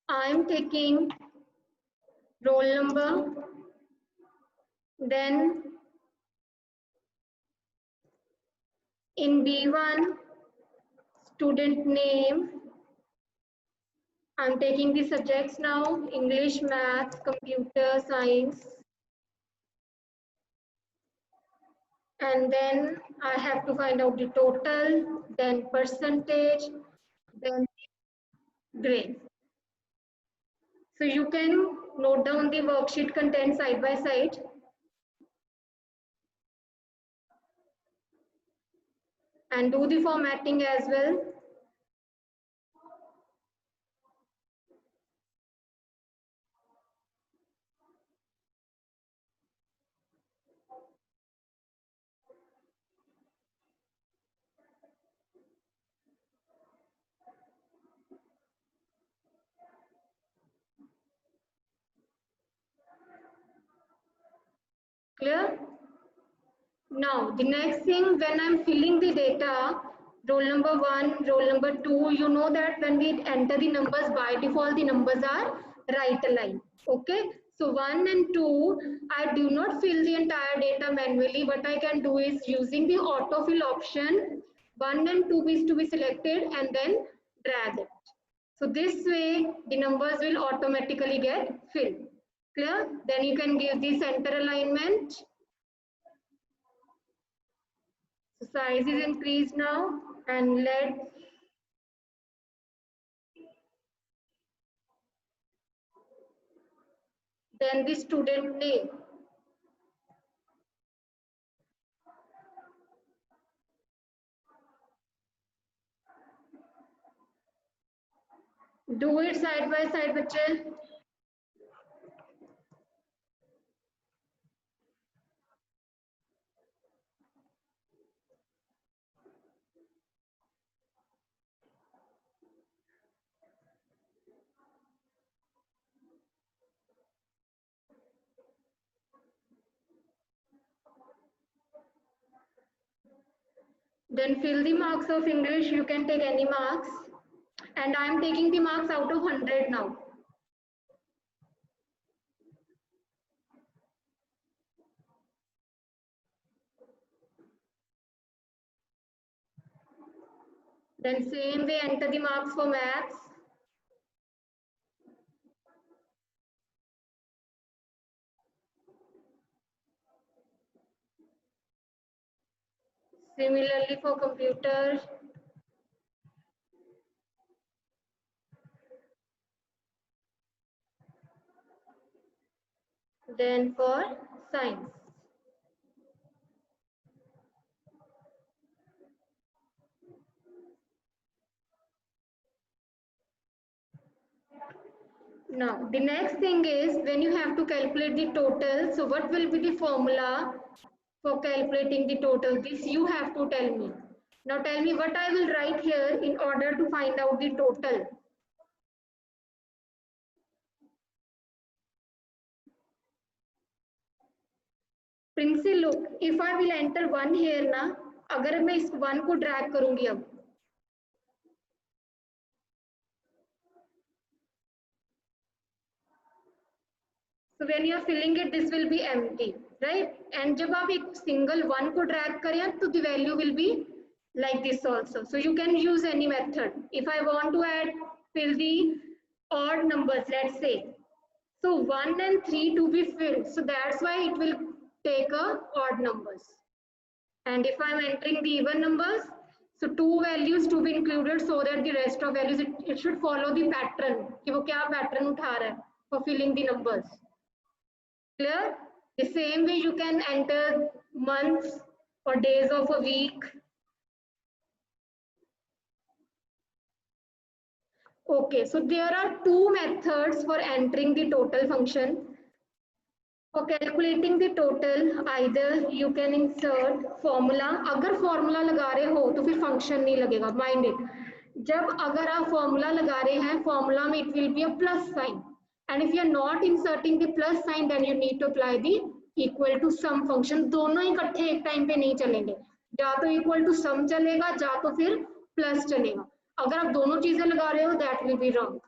I am taking roll number, then in B1 student name. I'm taking the subjects now: English, math, computer science, and then I have to find out the total, then percentage, then grade. So you can note down the worksheet content side by side. And do the formatting as well. Clear? Now, the next thing, when I'm filling the data, roll number 1, roll number 2, you know that when we enter the numbers, by default, the numbers are right aligned. Okay? So 1 and 2, I do not fill the entire data manually. What I can do is using the autofill option, 1 and 2 is to be selected and then drag it. So this way, the numbers will automatically get filled. Clear? Then you can give the center alignment. So size is increased now, and then the student name. Do it side by side, बच्चे. Then fill the marks of English. You can take any marks. And I am taking the marks out of 100 now. Then same way, enter the marks for maths. Similarly for computer. Then for science. Now, the next thing is when you have to calculate the total. So what will be the formula for calculating the total? This you have to tell me. Now tell me what I will write here in order to find out the total. Princey, look, if I will enter 1 here ना, अगर मैं इस 1 को drag करूंगी अब, so when you are filling it, this will be empty, right? And जब आप एक single 1 को drag करें, तो the value will be like this also. So you can use any method. If I want to fill the odd numbers, let's say, so 1 and 3 to be filled. So that's why it will take odd numbers. And if I'm entering the even numbers, so 2 values to be included so that the rest of values, it should follow the pattern. कि वो क्या pattern उठा रहा है for filling the numbers. Clear? The same way you can enter months or days of a week. Okay, so there are 2 methods for entering the total function. For calculating the total, either you can insert formula. अगर formula लगा रहे हो तो फिर function नहीं लगेगा. Mind it. जब अगर आप formula लगा रहे हैं, formula में it will be a plus sign. And if you are not inserting the plus sign, then you need to apply the equal to sum function. दोनों इकट्ठे एक टाइम पे नहीं चलेंगे. या तो equal to sum चलेगा, या तो फिर plus चलेगा. अगर आप दोनों चीजें लगा रहे हो, that will be wrong.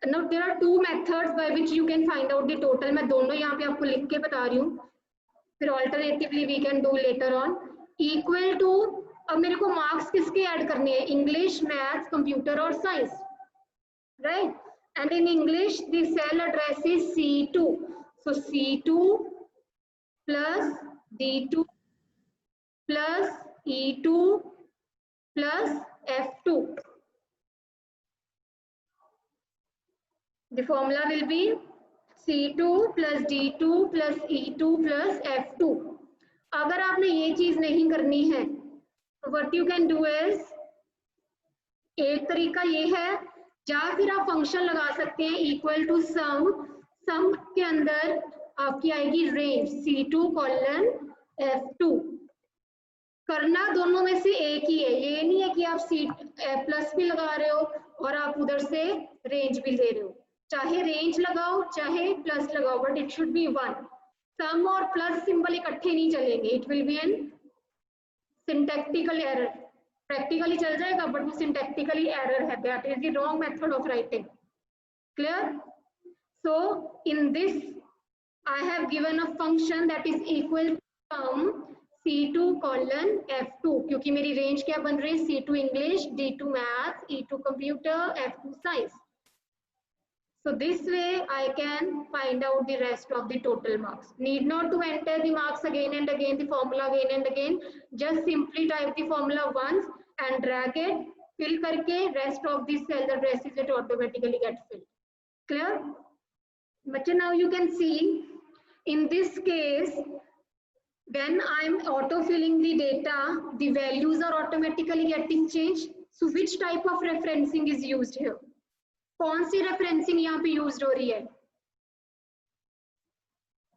Now there are two methods by which you can find out the total. मैं दोनों यहाँ पे आपको लिख के बता रही हूँ. फिर alternatively we can do later on. Equal to, अब मेरे को marks किसके ऐड करने हैं? English, Maths, Computer और Science, right? And in English the cell address is C2. So C2 plus D2 plus E2 plus F2. The formula will be C2 plus D2 plus E2 plus F2. अगर आपने ये चीज नहीं करनी है तो what you can do is, एक तरीका ये है, या फिर आप फंक्शन लगा सकते हैं इक्वल टू सम. सम के अंदर आपकी आएगी रेंज C2 कॉलन F2. करना दोनों में से एक ही है, ये नहीं है कि आप C प्लस भी लगा रहे हो और आप उधर से रेंज भी ले रहे हो. चाहे रेंज लगाओ चाहे प्लस लगाओ, but it should be one. Sum और प्लस सिंबल इकट्ठे नहीं चलेंगे, it will be an syntactical error. Practically चल जाएगा बट वो सिंटैक्टिकली एरर है. That is the wrong method of writing. Clear? So in this I have given a function that is equal to sum C2 colon F2, क्योंकि मेरी range क्या बन रही है? C2 English, D2 Maths, E2 Computer, F2 Science. So this way I can find out the rest of the total marks. Need not to enter the marks again and again, the formula again and again. Just simply type the formula once and drag it, fill करके rest of the cell addresses it automatically get filled. Clear? But now you can see in this case, when I'm auto-filling the data, the values are automatically getting changed. So which type of referencing is used here? कौन सी referencing यहाँ पे used हो रही है?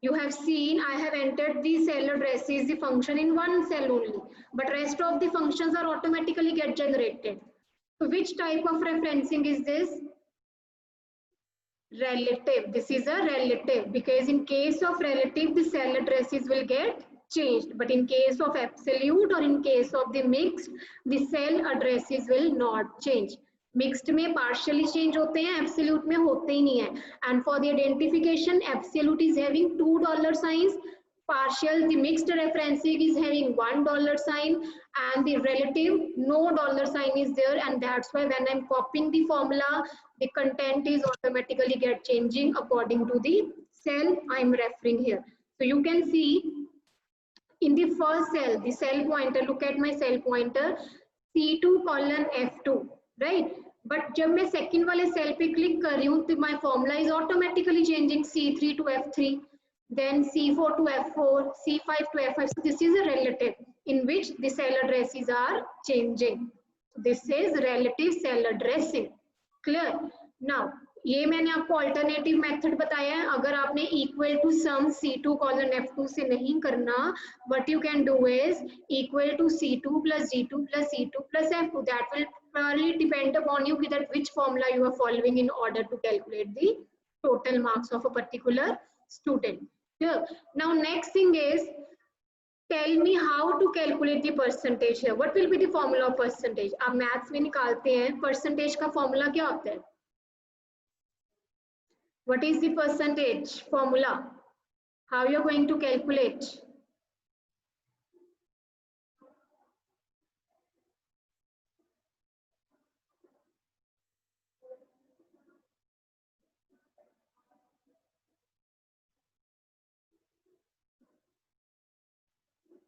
You have seen I have entered the cell addresses, the function in one cell only, but rest of the functions are automatically get generated. So which type of referencing is this? Relative. This is a relative, because in case of relative the cell addresses will get changed, but in case of absolute or in case of the mixed the cell addresses will not change. Mixed में partially change होते हैं, absolute में होते ही नहीं है. And for the identification, absolute is having $2 signs, partial the mixed referencing is having $1 sign, and the relative no dollar sign is there, and that's why when I'm copying the formula, the content is automatically get changing according to the cell I'm referring here. So you can see in the first cell, the cell pointer, look at my cell pointer, C2 colon F2, right? But जब मैं second वाले cell पे click कर रही हूँ, तो my formula is automatically changing C3 to F3, then C4 to F4, C5 to F5. So this is a relative in which the cell addresses are changing. This is relative cell addressing. Clear? Now, ये मैंने आपको alternative method बताया है. अगर आपने equal to sum C2 colon F2 से नहीं करना, what you can do is equal to C2 plus D2 plus C2 plus F2. That will purely depend upon you that which formula you are following in order to calculate the total marks of a particular student. Here, now next thing is, tell me how to calculate the percentage here. What will be the formula of percentage? आप maths में निकालते हैं, percentage का formula क्या होता है? What is the percentage formula? How you are going to calculate?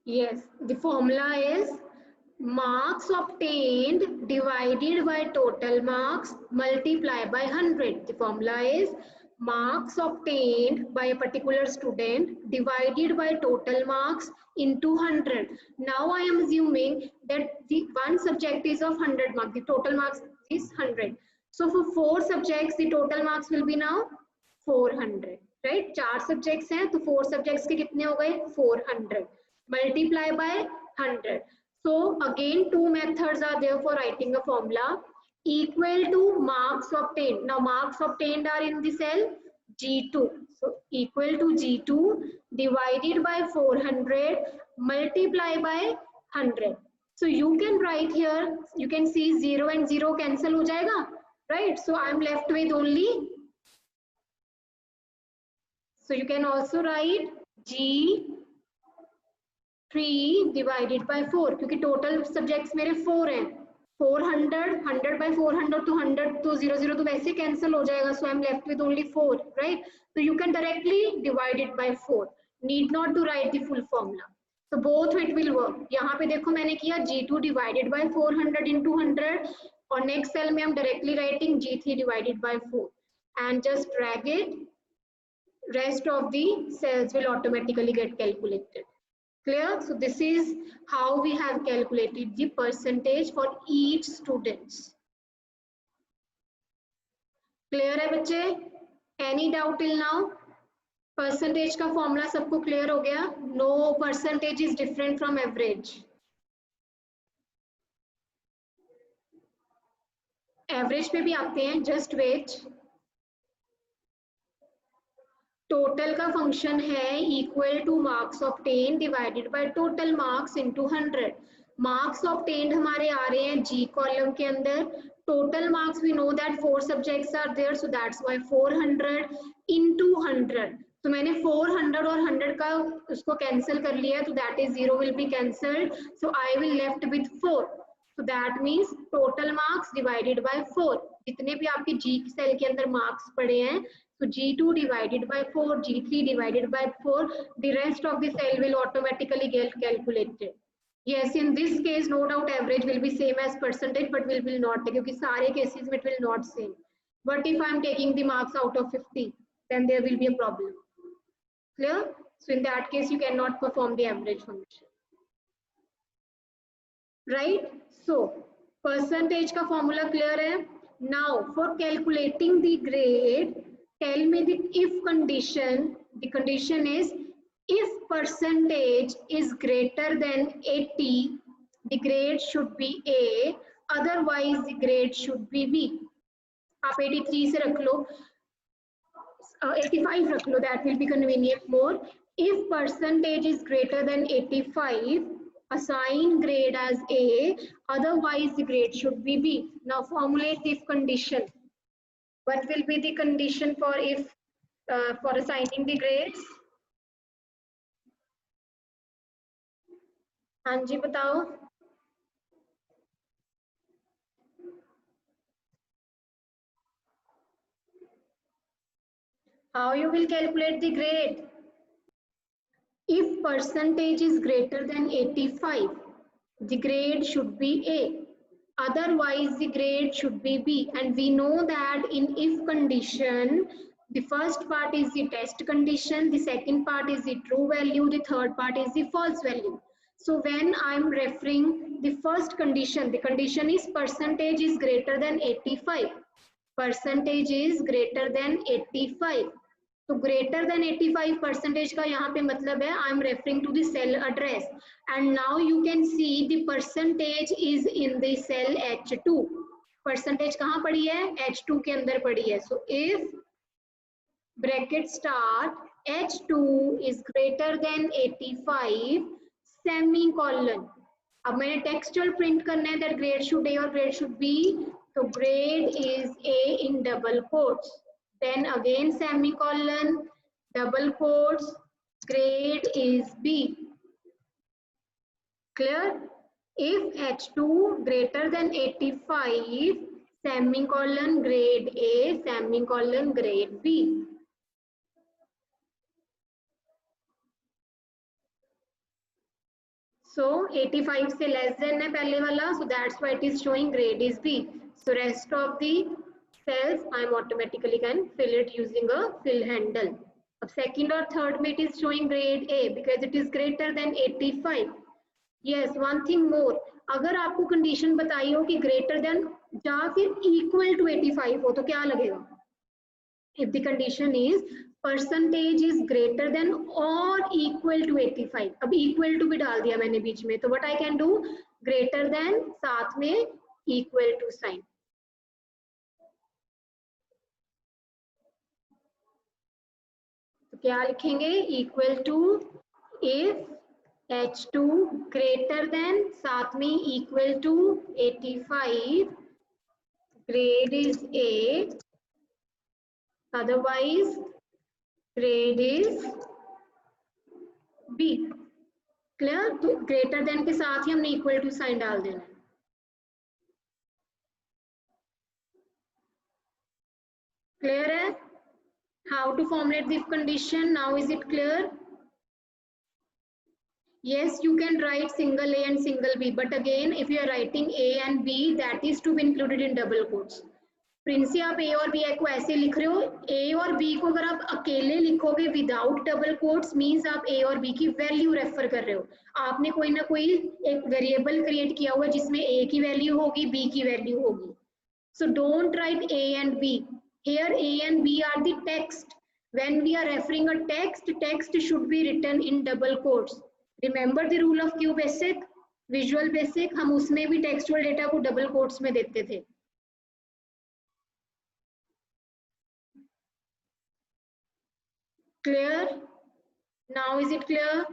Yes, the formula is marks obtained divided by total marks multiplied by 100. The formula is marks obtained by a particular student divided by total marks into 100. Now I am assuming that the one subject is of 100 marks, the total marks is 100. So for 4 subjects, the total marks will be now 400, right? 4 subjects हैं, तो 4 subjects के कितने हो गए? 400. Multiply by 100. So again 2 methods are there for writing a formula. Equal to marks obtained. Now marks obtained are in the cell G2. So equal to G2 divided by 400 multiply by 100. So you can write here, you can see 0 and 0 cancel हो जाएगा, right? So I'm left with only, so you can also write G3 divided by 4, क्योंकि total subjects मेरे 4 हैं. 400, 100 by 400 to 100 to 0 तो वैसे cancel हो जाएगा. So I'm left with only 4, right? So you can directly divide it by 4. Need not to write the full formula. So both it will work. यहाँ पे देखो मैंने किया G2 divided by 400 into 100 और next cell में हम directly writing G3 divided by 4 and just drag it. Rest of the cells will automatically get calculated. Clear? So this is how we have calculated the percentage for each students. Clear है बच्चे? Any doubt till now? Percentage का formula सबको clear हो गया? No percentage is different from average. Average पे भी आते हैं, just wait. टोटल का फंक्शन है equal to marks obtain divided by total marks into 100. Marks obtained हमारे आ रहे हैं जी कॉलम के अंदर. Total marks we know that 4 subjects are there, so that's why 400 into 100. तो मैंने 400 और 100 का उसको कैंसिल कर लिया, तो that is 0 will be cancelled. So I will left with 4. So that means total marks divided by 4. जितने भी आपके G सेल के अंदर मार्क्स पड़े हैं, so G2 divided by 4, G3 divided by 4, the rest of the cell will automatically get calculated. Yes, in this case, no doubt average will be same as percentage, but will not, क्योंकि सारे cases में it will not same. But if I am taking the marks out of 50, then there will be a problem. Clear? So in that case, you cannot perform the average function. Right? So percentage का formula clear है? Now for calculating the grade, tell me the if condition. The condition is if percentage is greater than 80, the grade should be A, otherwise the grade should be B. आप 83 से रख लो, 85 रख लो, that will be convenient more. If percentage is greater than 85, assign grade as A, otherwise the grade should be B. Now formulate if condition. What will be the condition for if for assigning the grades? हाँ जी बताओ. How you will calculate the grade? If percentage is greater than 85, the grade should be A. Otherwise, the grade should be B. And we know that in if condition, the first part is the test condition, the second part is the true value, the third part is the false value. So when I'm referring the first condition, the condition is percentage is greater than 85. Percentage is greater than 85. तो greater than 85 percentage का यहाँ पे मतलब है I am referring to the cell address, and now you can see the percentage is in the cell H2. percentage कहाँ पड़ी है? H2 के अंदर पड़ी है. So if bracket start H2 is greater than 85 semicolon. अब मैंने textual print करना है that grade should A or grade should B. तो grade is A in double quotes. Then again semicolon, double quotes, grade is B. Clear? If H2 greater than 85, semicolon grade A, semicolon grade B. So 85 से less than है पहले वाला, so that's why it is showing grade is B. So rest of the cells I am automatically can fill it using a fill handle. अब second or third में it is showing grade A because it is greater than 85. Yes, one thing more. अगर आपको condition बताई हो कि greater than या फिर equal to 85 हो तो क्या लगेगा? If the condition is percentage is greater than or equal to 85. अब equal to भी डाल दिया मैंने बीच में, तो what I can do? Greater than साथ में equal to sign. क्या लिखेंगे? Equal to if H2 greater than साथ में equal to 85, grade is A, otherwise grade is B. Clear? तो ग्रेटर देन के साथ ही हमने इक्वल टू साइन डाल देना है. क्लियर है? How to formulate this condition? Now is it clear? Yes, you can write single A and single B, but again, if you are writing A and B, that is to be included in double quotes. Princy आप A और B को ऐसे लिख रहे हो, A और B को अगर आप अकेले लिखोगे विदाउट डबल कोट्स मींस आप A और B की वैल्यू रेफर कर रहे हो. आपने कोई ना कोई एक वेरिएबल क्रिएट किया हुआ है जिसमें A की वैल्यू होगी, B की वैल्यू होगी. So don't write A and B. Here A and B are the text. When we are referring a text, text should be written in double quotes. Remember the rule of Q basic, Visual Basic, हम उसमें भी textual data को double quotes में देते थे. Clear? Now is it clear?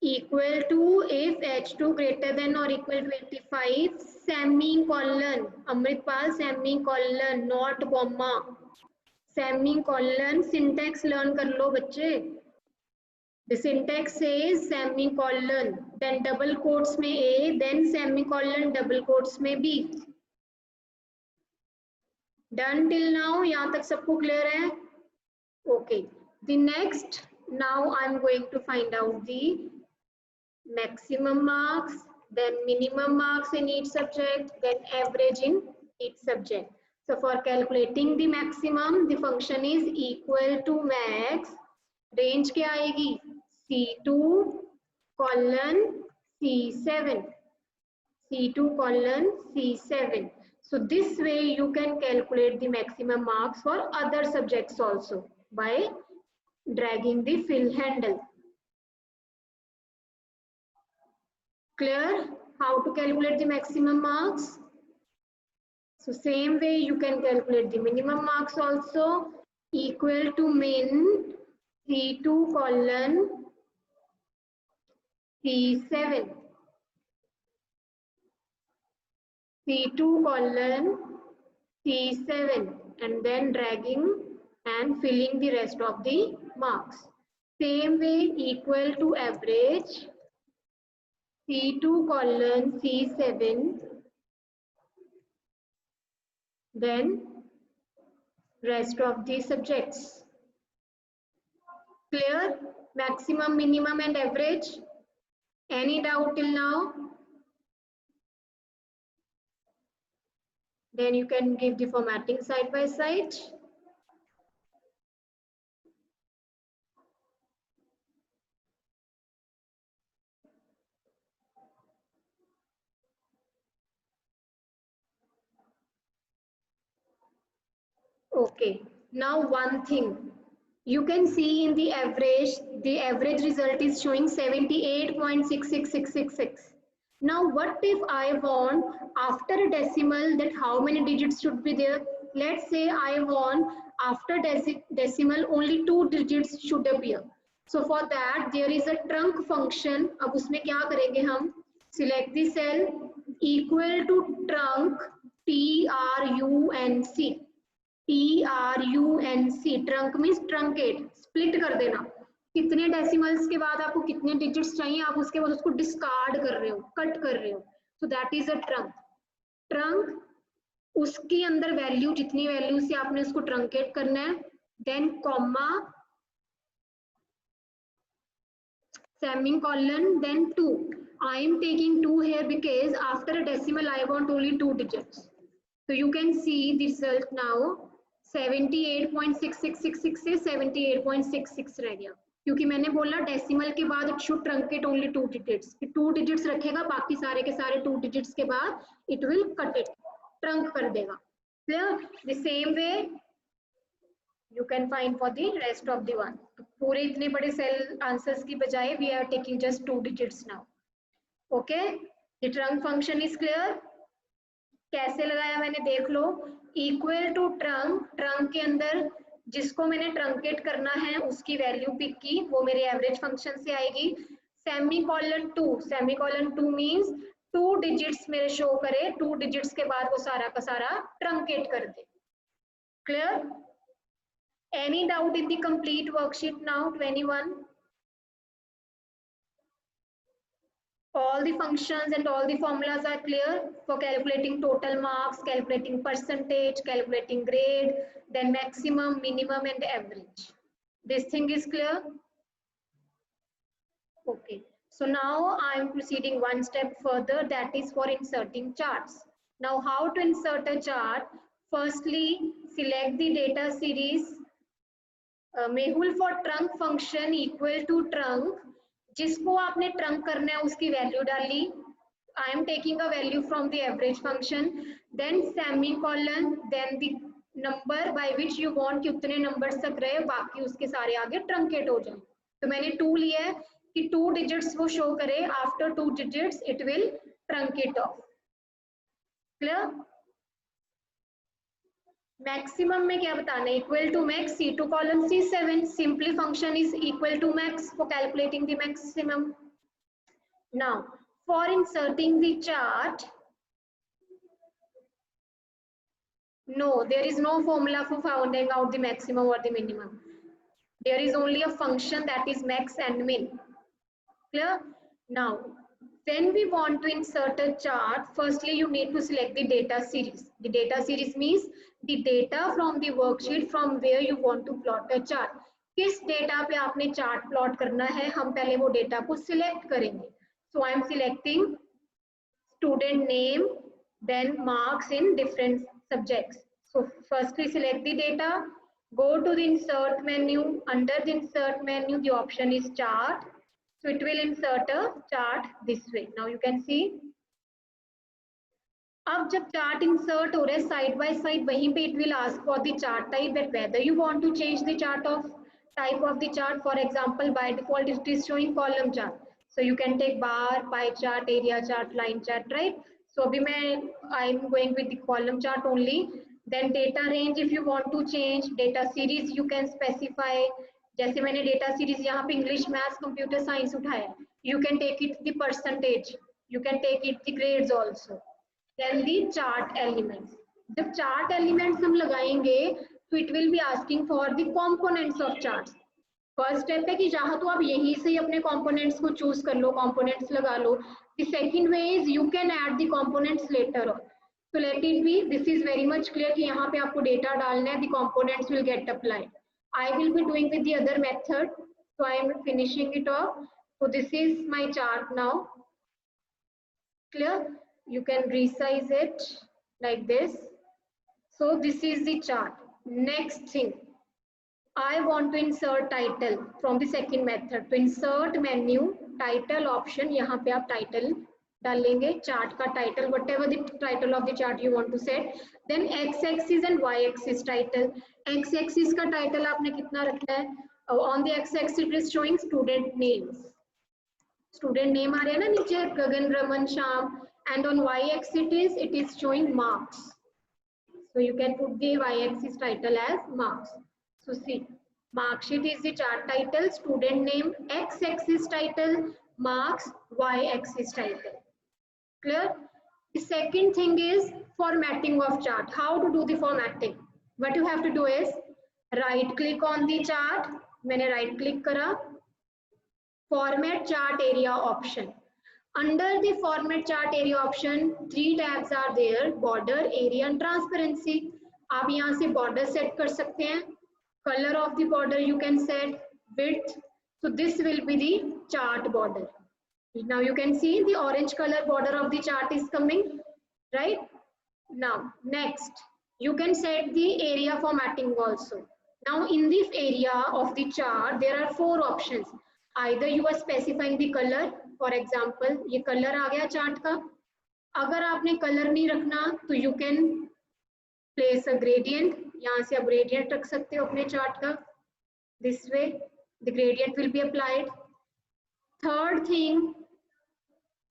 Equal to if H2 greater than or equal to 85, semicolon, Amritpal, semicolon, not comma, semicolon, syntax learn कर लो बच्चे. The syntax says semicolon, then double quotes में A, then semicolon, double quotes में B. Done till now? यहाँ तक सबको clear है? Okay. The next, now I'm going to find out the maximum marks, then minimum marks in each subject, then average in each subject. So for calculating the maximum, the function is equal to max. Range क्या आएगी? C2 colon C7. C2 colon C7. So this way you can calculate the maximum marks for other subjects also by dragging the fill handle. Clear? How to calculate the maximum marks? So same way you can calculate the minimum marks also, equal to min C2 colon C7. C2 colon C7 and then dragging and filling the rest of the marks. Same way equal to average C2 colon C7, then rest of the subjects. Clear? Maximum, minimum and average. Any doubt till now? Then you can give the formatting side by side. Okay, now one thing. You can see in the average result is showing 78.66666. Now what if I want after a decimal that how many digits should be there? Let's say I want after decimal only 2 digits should appear. So for that there is a trunc function. अब उसमें क्या करेंगे हम? Select the cell equal to trunc TRUNC. TRUNC, trunk means truncate, split कर देना. कितने decimals के बाद आपको कितने डिजिट्स चाहिए, आप उसके बाद उसको डिस्कार्ड कर रहे हो, कट कर रहे हो. So that is a trunk. Trunk उसके अंदर वैल्यू, जितनी वैल्यू से आपने उसको ट्रंकेट करना है, then comma, semicolon, then 2. I am taking 2 here because after a decimal I want only 2 digits. So you can see the result now. 78.6666 से 78.66 रह गया, क्योंकि मैंने बोला डेसिमल के बाद it should truncate only 2 digits. 2 digits रखेगा, बाकी सारे के सारे 2 डिजिट्स के बाद it will cut it, trunk कर देगा. Clear? The same way you can find for the rest of the one. पूरे इतने बड़े सेल आंसर्स की बजाय we are taking just 2 digits now. Okay, the trunc function is clear. कैसे लगाया मैंने देख लो. इक्वल टू ट्रंक, ट्रंक के अंदर जिसको मैंने ट्रंकेट करना है उसकी वैल्यू पिक की, वो मेरे एवरेज फंक्शन से आएगी। सेमीकोलन टू मीन्स 2 डिजिट्स मेरे शो करे, 2 डिजिट्स के बाद वो सारा का सारा ट्रंकेट कर दे। Clear? Any doubt in the complete worksheet now 21? All the functions and all the formulas are clear for calculating total marks, calculating percentage, calculating grade, then maximum, minimum and average. This thing is clear? Okay. So now I am proceeding one step further, that is for inserting charts. Now how to insert a chart? Firstly, select the data series. Mehul for trunk function equal to trunk. जिसको आपने trunk करना है उसकी value डाली. I am taking a value from the average function, then semicolon, then the number by which you want कि उतने numbers तक रहे, बाकी उसके सारे आगे ट्रंकेट हो जाए. तो मैंने 2 लिया है कि 2 डिजिट्स वो शो करे, after 2 digits it will truncate off. Clear? Maximum में क्या बताना है? Equal to max, C2 colon C7. Simply function is equal to max for calculating the maximum. Now for inserting the chart, no, there is no formula for finding out the maximum or the minimum. There is only a function that is max and min. Clear? Now when we want to insert a chart, firstly you need to select the data series. The data series means the data from the worksheet from where you want to plot a chart. किस data पे आपने chart plot करना है, हम पहले वो data को select करेंगे. So I am selecting student name, then marks in different subjects. So firstly select the data, go to the insert menu. Under the insert menu the option is chart. So it will insert a chart this way. Now you can see. अब जब chart insert हो रहा है side by side, वहीं पे it will ask for the chart type, that whether you want to change the chart of type of the chart. For example by default it is showing column chart, so you can take bar, pie chart, area chart, line chart, right. So अभी मैं I am going with the column chart only. Then data range if you want to change, data series you can specify. जैसे मैंने data series यहाँ पे English, maths, computer science उठाया, you can take it the percentage, you can take it the grades also. Then the chart elements. जब chart elements हम लगाएंगे तो it will be asking for the components of charts. First step है कि जहाँ तो आप यहीं से ही अपने components को choose कर लो, components लगा लो. The second way is you can add the components later on. So let it be. This is very much clear कि यहाँ पे आपको data डालना है. The components will get applied. I will be doing with the other method. So I am finishing it off. So this is my chart now. Clear? You can resize it like this. So this is the chart. Next thing, I want to insert title from the second method. To insert menu, title option, यहाँ पे आप title डालेंगे, chart का title, whatever the title of the chart you want to set. Then x-axis and y-axis title. X-axis का title आपने कितना रखना है? On the x-axis it is showing student names. Student name आ रहा है ना नीचे, गगन, Raman, Shyam. And on y-axis it is showing marks. So you can put the y-axis title as marks. So see, mark sheet is the chart title, student name, x-axis title, marks, y-axis title. Clear? The second thing is formatting of chart. How to do the formatting? What you have to do is right click on the chart. मैंने right click करा. Format chart area option. Under the format chart area option, 3 tabs are there: border, area and transparency. आप यहाँ से border set कर सकते हैं. Color of the border you can set, width. So this will be the chart border. Now you can see the orange color border of the chart is coming, right? Now next, you can set the area formatting also. Now in this area of the chart, there are 4 options. Either you are specifying the color. For example ये colour आ गया chart का. अगर आपने colour नहीं रखना तो you can place a gradient. यहाँ से आप ग्रेडियंट रख सकते हो अपने चार्ट का. This way the gradient will be applied. Third thing,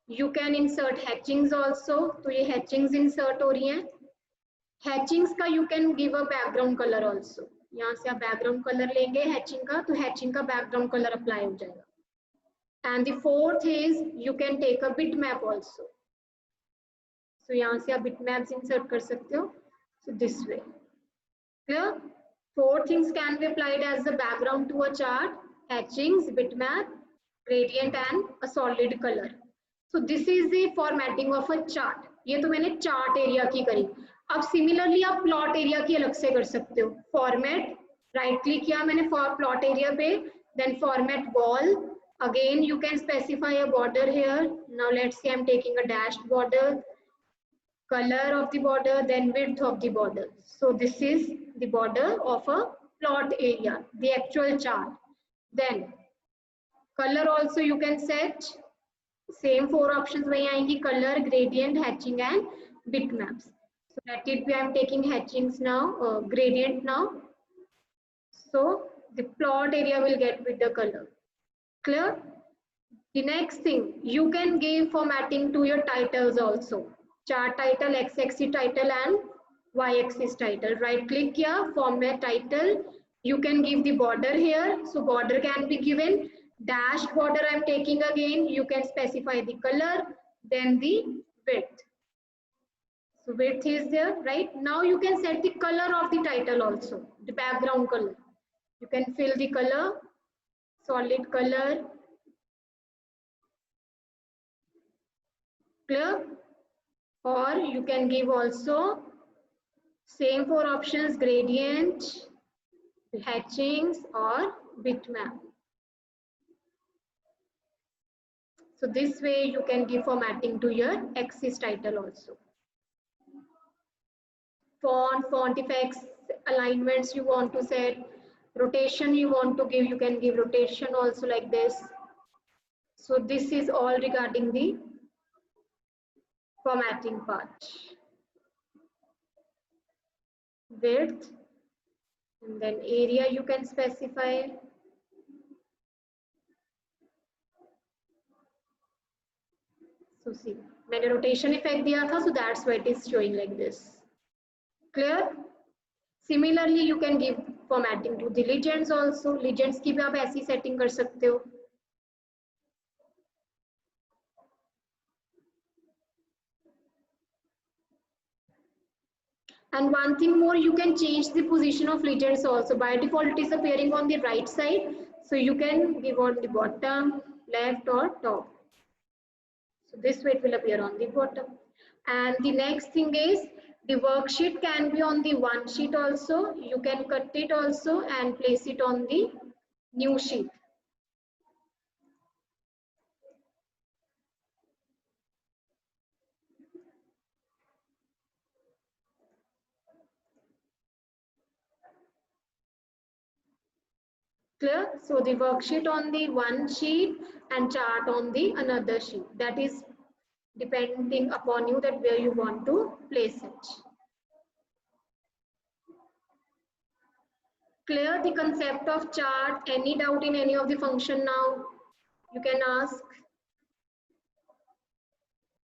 you can insert hatchings also. तो ये हैचिंग्स इंसर्ट हो रही हैं. हैचिंग्स का you can give a background colour also. यहाँ से आप बैकग्राउंड कलर लेंगे हैचिंग का, तो हैचिंग का बैकग्राउंड कलर अप्लाई हो जाएगा. And the fourth is you can take a bitmap also. So यहाँ से आप bitmaps insert कर सकते हो. So this way. Clear? Four things can be applied as the background to a chart: hatchings, bitmap, gradient, and a solid color. So this is the formatting of a chart. ये तो मैंने chart area की करी. अब similarly आप plot area की अलग से कर सकते हो. Format, right click किया मैंने plot area पे, then format wall. Again you can specify a border here. Now let's say I'm taking a dashed border, color of the border, then width of the border. So this is the border of a plot area, the actual chart. Then color also you can set. Same four options वही आएंगी: color, gradient, hatching and bitmaps. So let it be I'm taking hatchings now, gradient now. So the plot area will get with the color. Clear? The next thing, you can give formatting to your titles also. Chart title, x-axis title and y-axis title. Right click here, format title. You can give the border here. So border can be given. Dashed border I'm taking again. You can specify the color, then the width. So width is there, right? Now you can set the color of the title also, the background color. You can fill the color, solid color. Clear? Or you can give also same four options: gradient, hatchings or bitmap. So this way you can give formatting to your axis title also. Font effects, alignments you want to set, rotation you want to give, you can give rotation also like this. So this is all regarding the formatting part. Width, and then area you can specify. So see, मैंने rotation effect दिया था, so that's why it is showing like this. Clear? Similarly, you can give formatting to the legends also. Legends की भी आप ऐसी setting कर सकते हो. And one thing more, you can change the position of legends also. By default, it is appearing on the right side. So you can give on the bottom, left or top. So this way it will appear on the bottom. And the next thing is, the worksheet can be on the one sheet also. You can cut it also and place it on the new sheet. Clear? So the worksheet on the one sheet and chart on the another sheet. That is depending upon you that where you want to place it. Clear the concept of chart? Any doubt in any of the function now? You can ask.